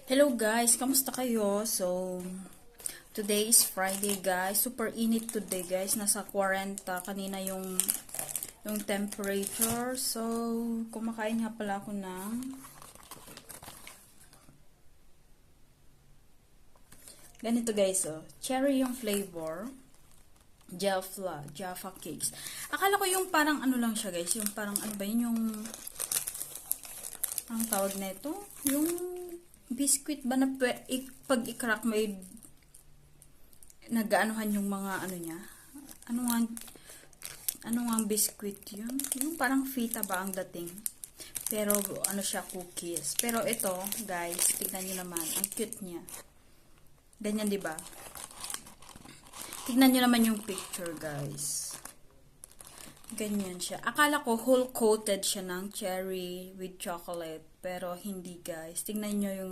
Hello guys, kamusta kayo? So, today is Friday guys. Super init today guys. Nasa 40 kanina yung temperature. So, kumakain nga pala ako ng ganito guys, oh. Cherry yung flavor. Jaffa cakes. Akala ko yung parang ano lang siya guys. Yung parang ano ba yun? Yung ang tawag na ito? Yung biscuit ba na pag i-crack may nag-aanuhan yung mga ano niya? Ano nga biscuit yun? Yung parang fita ba ang dating? Pero ano siya, cookies. Pero ito, guys, tignan niyo naman. Ang cute niya. Ganyan, di ba? Tignan niyo naman yung picture, guys. Ganyan siya. Akala ko whole coated siya ng cherry with chocolate. Pero hindi, guys. Tignan niyo yung